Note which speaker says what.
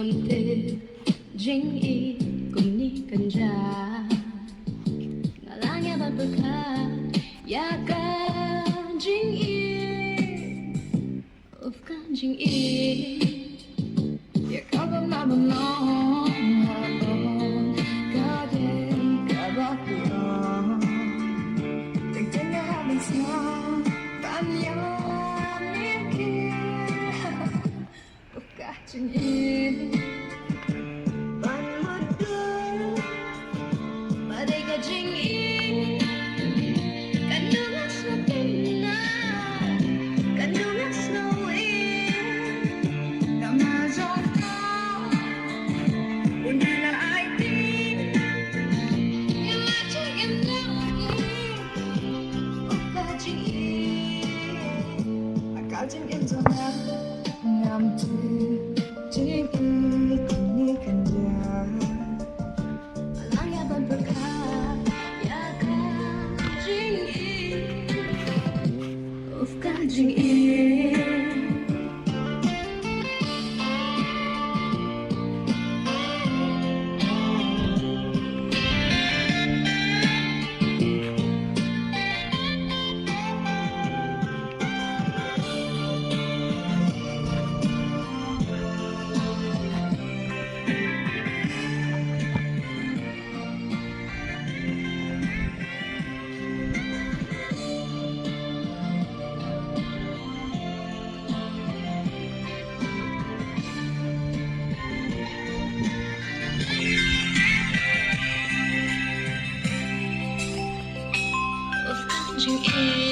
Speaker 1: ngầm từ chính y cùng ni cần ra ngalangnya berkah ya kan chính y kan chính y ya kau benar-benar kau dan kau bakal tentunya habisnya banyak chính y bạn một đôi mà đây cả chính y cả nước mắt snow in cả nước mắt snow in cả mà gió cao buồn vì là ai tin nhưng mà chắc em nói cả chính y cả chính em rồi ngắm từ chính y cùng ni cần ra alangnya berkah ya kan chính y kan chính y chính y